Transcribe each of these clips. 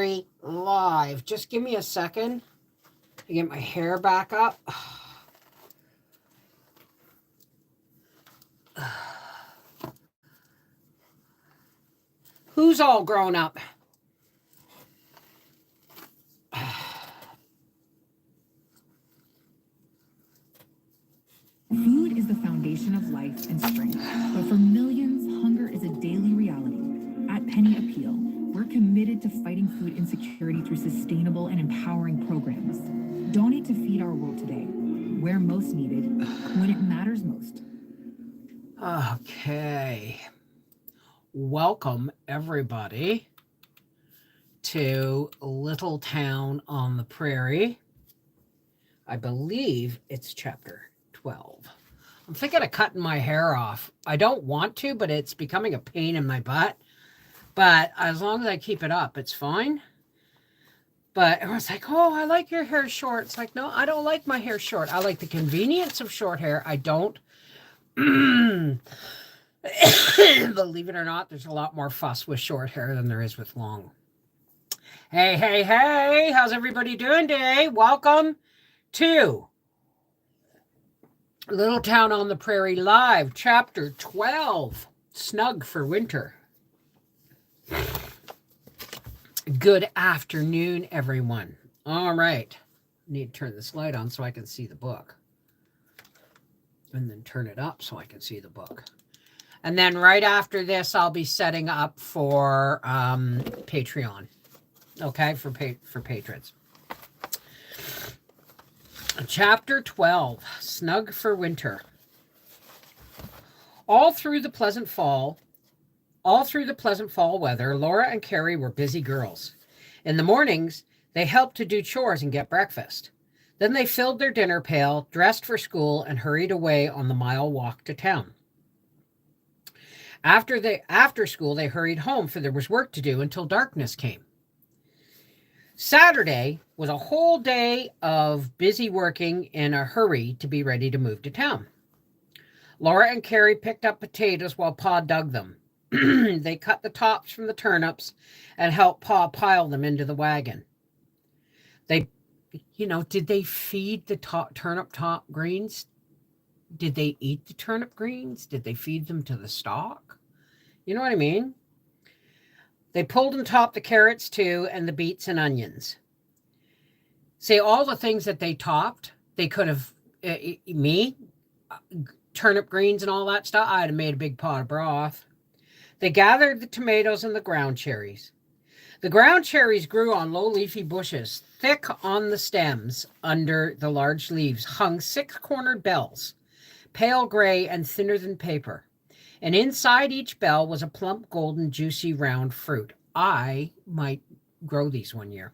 Prairie live. Just give me a second to get my hair back up. Who's all grown up? Food is the foundation of life and strength, but for millions, hunger is a daily reality. At Penny Appeal, we're committed to fighting food insecurity through sustainable and empowering programs. Donate to feed our world today, where most needed, when it matters most. Okay. Welcome, everybody, to Little Town on the Prairie. I believe it's chapter 12. I'm thinking of cutting my hair off. I don't want to, but it's becoming a pain in my butt. But as long as I keep it up, it's fine. But everyone's like, oh, I like your hair short. It's like, no, I don't like my hair short. I like the convenience of short hair. I don't. Believe it or not, there's a lot more fuss with short hair than there is with long. Hey, hey, hey. How's everybody doing today? Welcome to Little Town on the Prairie Live, Chapter 12, Snug for Winter. Good afternoon, everyone. All right. I need to turn this light on so I can see the book. And then turn it up so I can see the book. And then right after this, I'll be setting up for Patreon. Okay, for patrons. Chapter 12, Snug for Winter. All through the pleasant fall weather, Laura and Carrie were busy girls. In the mornings, they helped to do chores and get breakfast. Then they filled their dinner pail, dressed for school, and hurried away on the mile walk to town. After school, they hurried home, for there was work to do until darkness came. Saturday was a whole day of busy working in a hurry to be ready to move to town. Laura and Carrie picked up potatoes while Pa dug them. They cut the tops from the turnips and helped Pa pile them into the wagon. Did they feed the turnip top greens? Did they eat the turnip greens? Did they feed them to the stalk? You know what I mean? They pulled and topped the carrots too, and the beets and onions. See, all the things that they topped, they could have, turnip greens and all that stuff, I'd have made a big pot of broth. They gathered the tomatoes and the ground cherries. The ground cherries grew on low leafy bushes. Thick on the stems, under the large leaves, hung six-cornered bells, pale gray and thinner than paper. And inside each bell was a plump, golden, juicy, round fruit. I might grow these one year.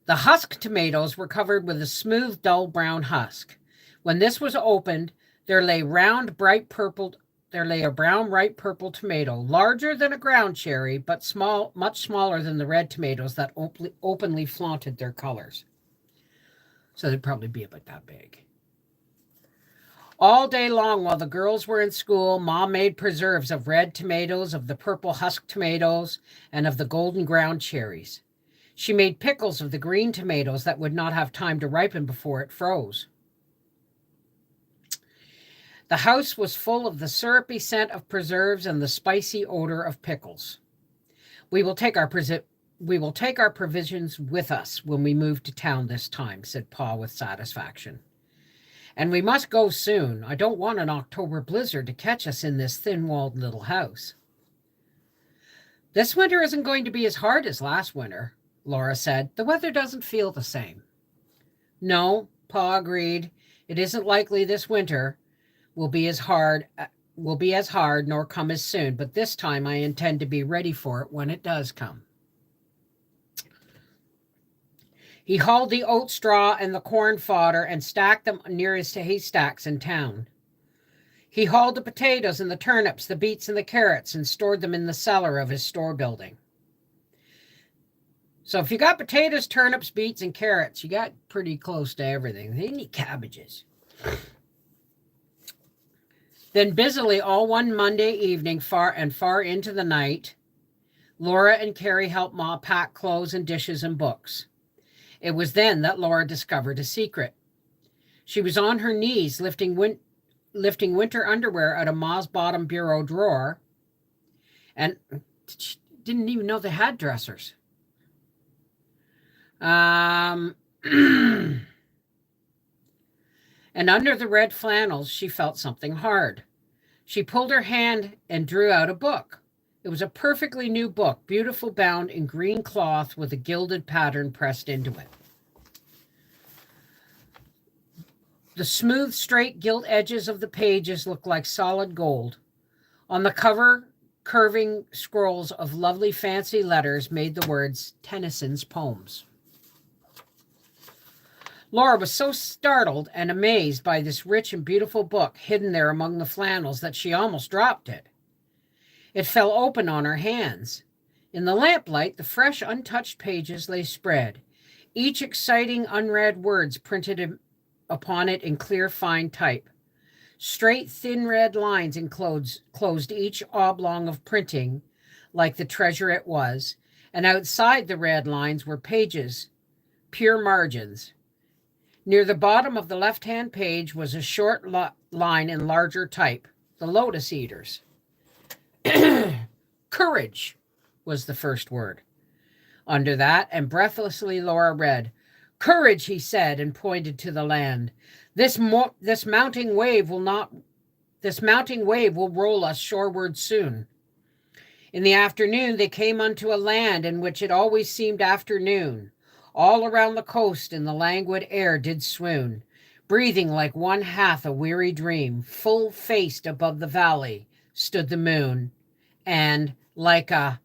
The husk tomatoes were covered with a smooth, dull brown husk. When this was opened, there lay a brown, ripe purple tomato, larger than a ground cherry, but much smaller than the red tomatoes that openly flaunted their colors. So they'd probably be about that big. All day long while the girls were in school, Mom made preserves of red tomatoes, of the purple husk tomatoes, and of the golden ground cherries. She made pickles of the green tomatoes that would not have time to ripen before it froze. The house was full of the syrupy scent of preserves and the spicy odor of pickles. We will take our provisions with us when we move to town this time, said Pa with satisfaction. And we must go soon. I don't want an October blizzard to catch us in this thin-walled little house. This winter isn't going to be as hard as last winter, Laura said. The weather doesn't feel the same. No, Pa agreed. It isn't likely this winter will be as hard, nor come as soon, but this time I intend to be ready for it when it does come. He hauled the oat straw and the corn fodder and stacked them nearest to haystacks in town. He hauled the potatoes and the turnips, the beets and the carrots, and stored them in the cellar of his store building. So if you got potatoes, turnips, beets, and carrots, you got pretty close to everything. They need cabbages. Then busily all one Monday evening, far into the night, Laura and Carrie helped Ma pack clothes and dishes and books. It was then that Laura discovered a secret. She was on her knees lifting winter underwear out of Ma's bottom bureau drawer, and she didn't even know they had dressers. Um, and under the red flannels, she felt something hard. She pulled her hand and drew out a book. It was a perfectly new book, beautiful bound in green cloth with a gilded pattern pressed into it. The smooth, straight gilt edges of the pages looked like solid gold. On the cover, curving scrolls of lovely fancy letters made the words Tennyson's Poems. Laura was so startled and amazed by this rich and beautiful book hidden there among the flannels that she almost dropped it. It fell open on her hands. In the lamplight, the fresh, untouched pages lay spread, each exciting, unread words printed upon it in clear, fine type. Straight, thin red lines enclosed each oblong of printing, like the treasure it was, and outside the red lines were pages, pure margins. Near the bottom of the left-hand page was a short line in larger type, the Lotus Eaters. Courage was the first word. Under that, and breathlessly Laura read, Courage, he said, and pointed to the land. This mounting wave will roll us shoreward soon. In the afternoon they came unto a land in which it always seemed afternoon. All around the coast in the languid air did swoon, breathing like one hath a weary dream. Full-faced above the valley stood the moon, and like a...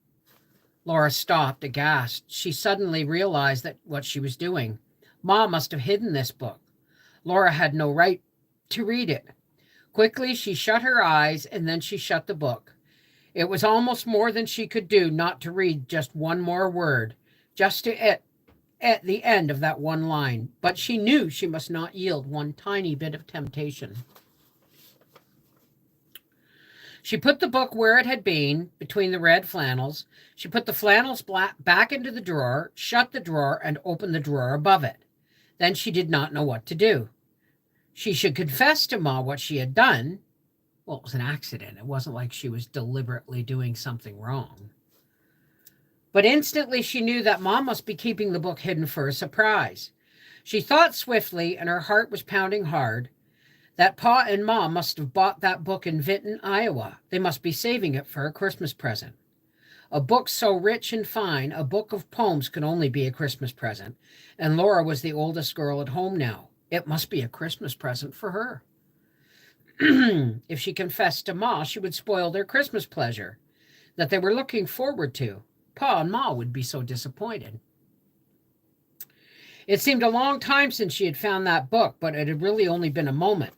Laura stopped, aghast. She suddenly realized that what she was doing. Ma must have hidden this book. Laura had no right to read it. Quickly, she shut her eyes, and then she shut the book. It was almost more than she could do not to read just one more word, just at the end of that one line. But she knew she must not yield one tiny bit of temptation. She put the book where it had been, between the red flannels. She put the flannels back into the drawer, shut the drawer, and opened the drawer above it. Then she did not know what to do. She should confess to Ma what she had done. Well, it was an accident. It wasn't like she was deliberately doing something wrong. But instantly she knew that Ma must be keeping the book hidden for a surprise. She thought swiftly, and her heart was pounding hard, that Pa and Ma must have bought that book in Vinton, Iowa. They must be saving it for a Christmas present. A book so rich and fine, a book of poems, could only be a Christmas present, and Laura was the oldest girl at home now. It must be a Christmas present for her. If she confessed to Ma, she would spoil their Christmas pleasure that they were looking forward to. Pa and Ma would be so disappointed. It seemed a long time since she had found that book, but it had really only been a moment.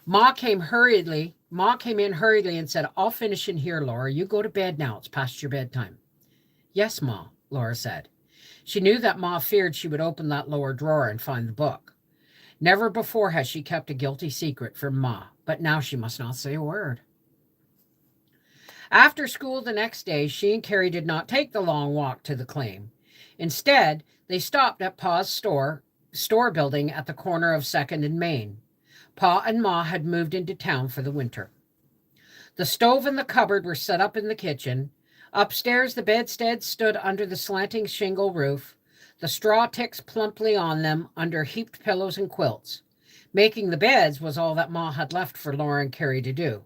Ma came in hurriedly and said, I'll finish in here, Laura. You go to bed now. It's past your bedtime. Yes, Ma, Laura said. She knew that Ma feared she would open that lower drawer and find the book. Never before had she kept a guilty secret from Ma, but now she must not say a word. After school the next day, she and Carrie did not take the long walk to the claim. Instead, they stopped at Pa's store building at the corner of 2nd and Main. Pa and Ma had moved into town for the winter. The stove and the cupboard were set up in the kitchen. Upstairs, the bedstead stood under the slanting shingle roof, the straw ticks plumply on them under heaped pillows and quilts. Making the beds was all that Ma had left for Laura and Carrie to do.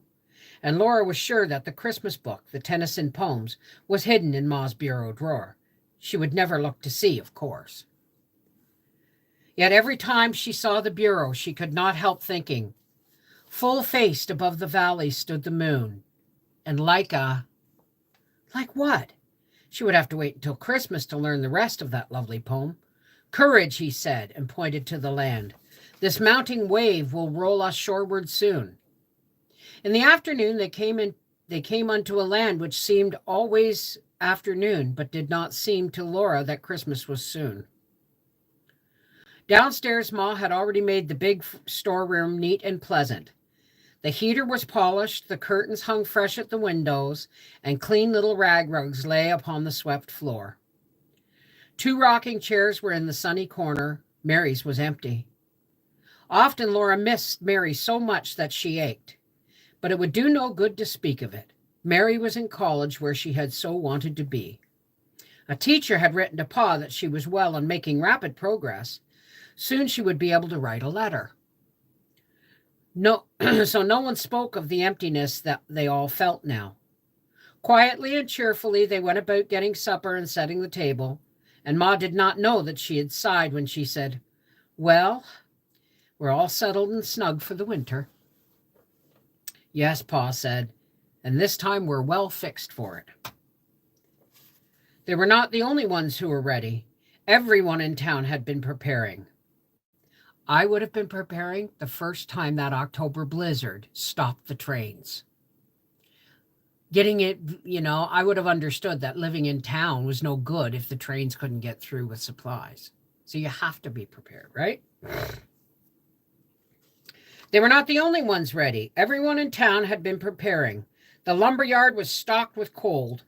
And Laura was sure that the Christmas book, the Tennyson Poems, was hidden in Ma's bureau drawer. She would never look to see, of course. Yet every time she saw the bureau, she could not help thinking, full-faced above the valley stood the moon, and like what? She would have to wait until Christmas to learn the rest of that lovely poem. Courage, he said, and pointed to the land. This mounting wave will roll us shoreward soon. In the afternoon, they came unto a land which seemed always afternoon, but did not seem to Laura that Christmas was soon. Downstairs, Ma had already made the big storeroom neat and pleasant. The heater was polished, the curtains hung fresh at the windows, and clean little rag rugs lay upon the swept floor. 2 rocking chairs were in the sunny corner. Mary's was empty. Often Laura missed Mary so much that she ached, but it would do no good to speak of it. Mary was in college where she had so wanted to be. A teacher had written to Pa that she was well and making rapid progress. Soon she would be able to write a letter. No, so no one spoke of the emptiness that they all felt now. Quietly and cheerfully, they went about getting supper and setting the table, and Ma did not know that she had sighed when she said, "Well, we're all settled and snug for the winter." "Yes," Pa said, "and this time we're well fixed for it." They were not the only ones who were ready. Everyone in town had been preparing. I would have been preparing the first time that October blizzard stopped the trains. Getting it, I would have understood that living in town was no good if the trains couldn't get through with supplies. So you have to be prepared, right? They were not the only ones ready. Everyone in town had been preparing. The lumberyard was stocked with coal.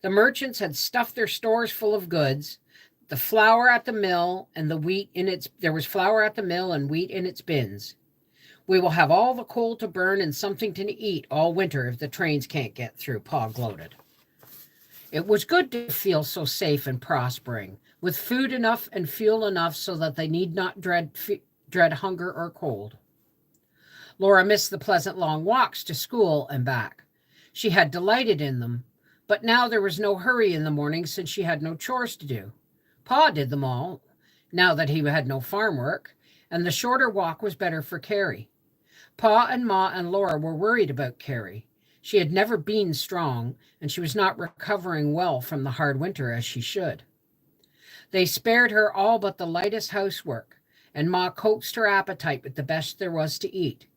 The merchants had stuffed their stores full of goods. The flour at the mill and the wheat there was flour at the mill and wheat in its bins. "We will have all the coal to burn and something to eat all winter if the trains can't get through," Pa gloated. It was good to feel so safe and prospering, with food enough and fuel enough so that they need not dread hunger or cold. Laura missed the pleasant long walks to school and back. She had delighted in them, but now there was no hurry in the morning since she had no chores to do. Pa did them all, now that he had no farm work, and the shorter walk was better for Carrie. Pa and Ma and Laura were worried about Carrie. She had never been strong, and she was not recovering well from the hard winter as she should. They spared her all but the lightest housework, and Ma coaxed her appetite with the best there was to eat.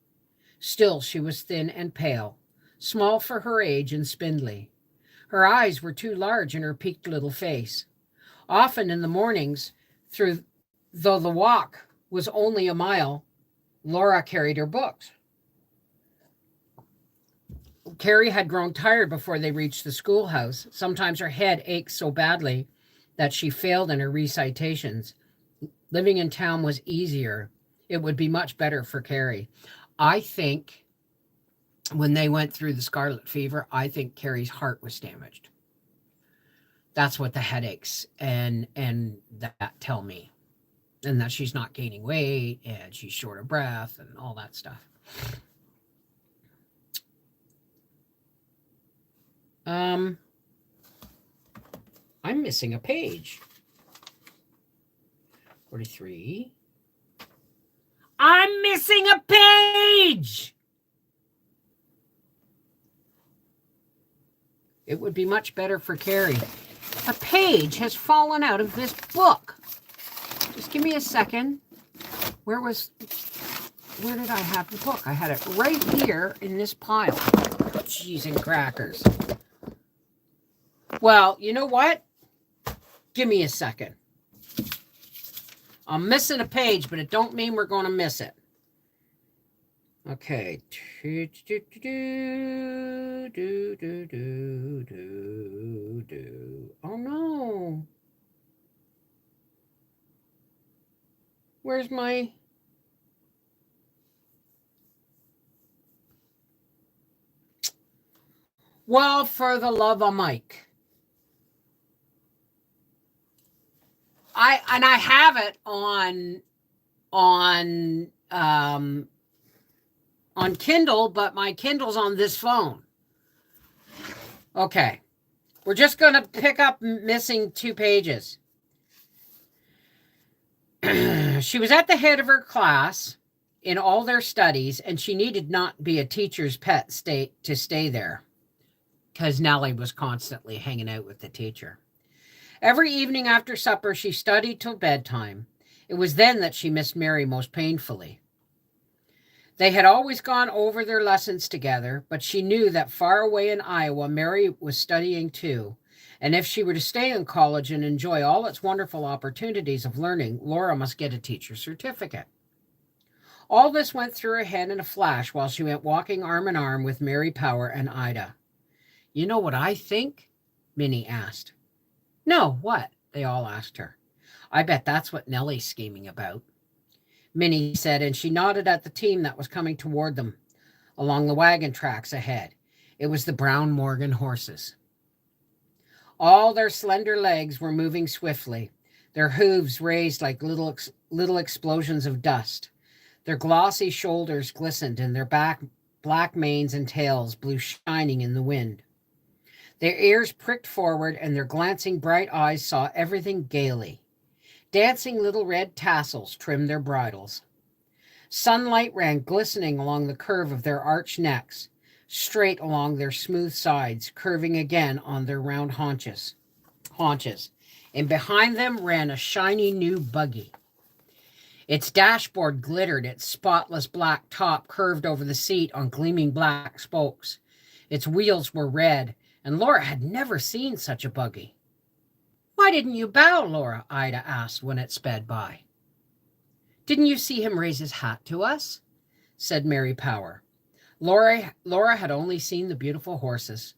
Still, she was thin and pale, small for her age and spindly. Her eyes were too large in her peaked little face. Often in the mornings, though the walk was only a mile, Laura carried her books. Carrie had grown tired before they reached the schoolhouse. Sometimes her head ached so badly that she failed in her recitations. Living in town was easier. It would be much better for Carrie. I think when they went through the scarlet fever, I think Carrie's heart was damaged. That's what the headaches and that tell me. And that she's not gaining weight and she's short of breath and all that stuff. I'm missing a page. 43. I'm missing a page. It would be much better for Carrie. A page has fallen out of this book. Just give me a second. Where did I have the book? I had it right here in this pile. Cheese and crackers. Well, you know what? Give me a second. I'm missing a page, but it don't mean we're going to miss it. Okay. Oh, no. Where's my... Well, for the love of Mike. I have it on Kindle, but my Kindle's on this phone. Okay. We're just going to pick up missing 2 pages. She was at the head of her class in all their studies, and she needed not be a teacher's pet to stay there, because Nellie was constantly hanging out with the teacher. Every evening after supper, she studied till bedtime. It was then that she missed Mary most painfully. They had always gone over their lessons together, but she knew that far away in Iowa, Mary was studying too. And if she were to stay in college and enjoy all its wonderful opportunities of learning, Laura must get a teacher's certificate. All this went through her head in a flash while she went walking arm in arm with Mary Power and Ida. You know what I think? Minnie asked. No, what? They all asked her. I bet that's what Nellie's scheming about, Minnie said, and she nodded at the team that was coming toward them along the wagon tracks ahead. It was the Brown Morgan horses. All their slender legs were moving swiftly, their hooves raised like little explosions of dust. Their glossy shoulders glistened, and their black manes and tails blew shining in the wind. Their ears pricked forward, and their glancing bright eyes saw everything gaily. Dancing little red tassels trimmed their bridles. Sunlight ran glistening along the curve of their arched necks, straight along their smooth sides, curving again on their round haunches. And behind them ran a shiny new buggy. Its dashboard glittered, its spotless black top curved over the seat on gleaming black spokes. Its wheels were red, and Laura had never seen such a buggy. Why didn't you bow, Laura? Ida asked when it sped by. Didn't you see him raise his hat to us? Said Mary Power. Laura had only seen the beautiful horses,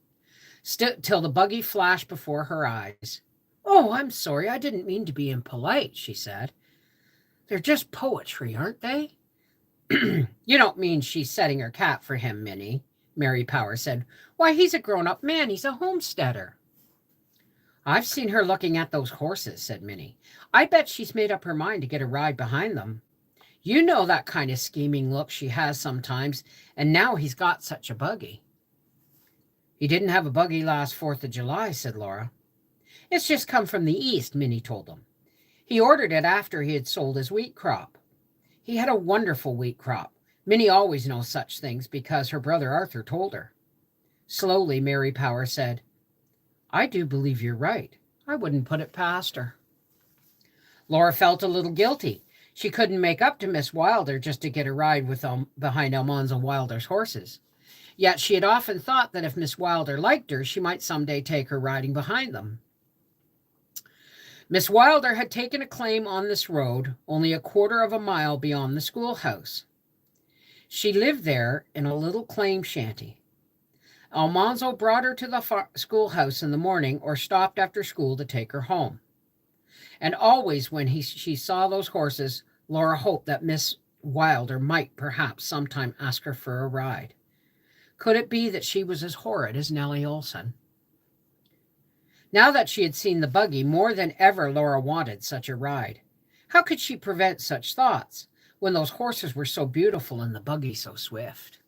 till the buggy flashed before her eyes. Oh, I'm sorry, I didn't mean to be impolite, she said. They're just poetry, aren't they? You don't mean she's setting her cap for him, Minnie, Mary Power said. Why, he's a grown-up man. He's a homesteader. I've seen her looking at those horses, said Minnie. I bet she's made up her mind to get a ride behind them. You know that kind of scheming look she has sometimes, and now he's got such a buggy. He didn't have a buggy last 4th of July, said Laura. It's just come from the east, Minnie told them. He ordered it after he had sold his wheat crop. He had a wonderful wheat crop. Minnie always knows such things because her brother Arthur told her. Slowly, Mary Power said, I do believe you're right. I wouldn't put it past her. Laura felt a little guilty. She couldn't make up to Miss Wilder just to get a ride behind Almanzo Wilder's horses. Yet she had often thought that if Miss Wilder liked her, she might someday take her riding behind them. Miss Wilder had taken a claim on this road, only a quarter of a mile beyond the schoolhouse. She lived there in a little claim shanty. Almanzo brought her to the schoolhouse in the morning or stopped after school to take her home. And always when she saw those horses, Laura hoped that Miss Wilder might perhaps sometime ask her for a ride. Could it be that she was as horrid as Nellie Olson? Now that she had seen the buggy, more than ever Laura wanted such a ride. How could she prevent such thoughts when those horses were so beautiful and the buggy so swift?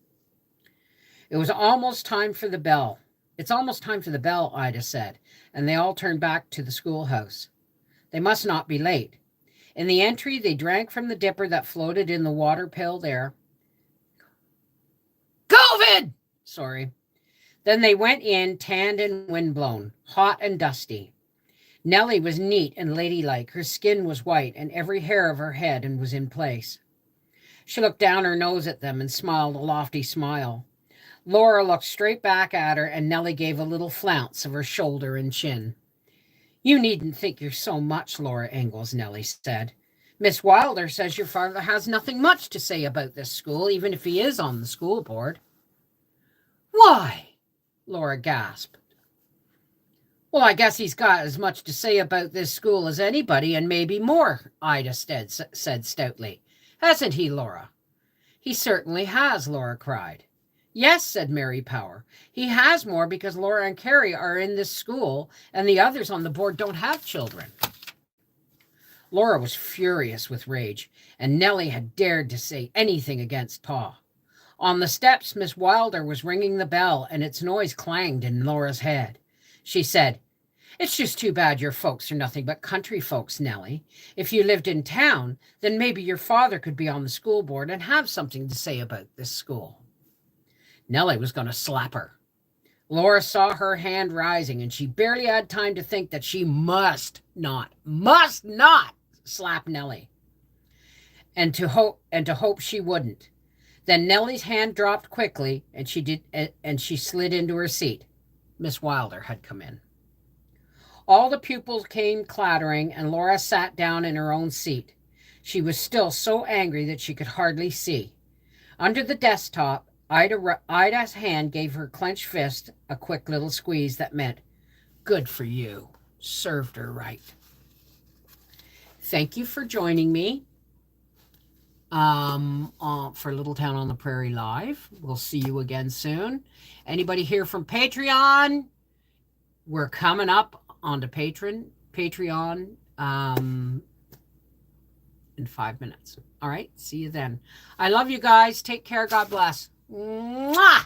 It was almost time for the bell. It's almost time for the bell, Ida said, and they all turned back to the schoolhouse. They must not be late. In the entry, they drank from the dipper that floated in the water pail there. COVID! Sorry. Then they went in, tanned and windblown, hot and dusty. Nellie was neat and ladylike. Her skin was white, and every hair of her head was in place. She looked down her nose at them and smiled a lofty smile. Laura looked straight back at her, and Nellie gave a little flounce of her shoulder and chin. You needn't think you're so much, Laura Ingalls, Nellie said. Miss Wilder says your father has nothing much to say about this school, even if he is on the school board. Why? Laura gasped. Well, I guess he's got as much to say about this school as anybody, and maybe more, Ida said stoutly. Hasn't he, Laura? He certainly has, Laura cried. Yes, said Mary Power. He has more because Laura and Carrie are in this school, and the others on the board don't have children. Laura was furious with rage, and Nellie had dared to say anything against Pa. On the steps, Miss Wilder was ringing the bell, and its noise clanged in Laura's head. She said, It's just too bad your folks are nothing but country folks, Nellie. If you lived in town, then maybe your father could be on the school board and have something to say about this school. Nellie was going to slap her. Laura saw her hand rising, and she barely had time to think that she must not slap Nellie, and to hope she wouldn't. Then Nellie's hand dropped quickly, and she slid into her seat. Miss Wilder had come in. All the pupils came clattering, and Laura sat down in her own seat. She was still so angry that she could hardly see. Under the desktop, Ida's hand gave her clenched fist a quick little squeeze that meant, good for you. Served her right. Thank you for joining me for Little Town on the Prairie Live. We'll see you again soon. Anybody here from Patreon? We're coming up onto Patreon in 5 minutes. All right, see you then. I love you guys. Take care. God bless. Mwah!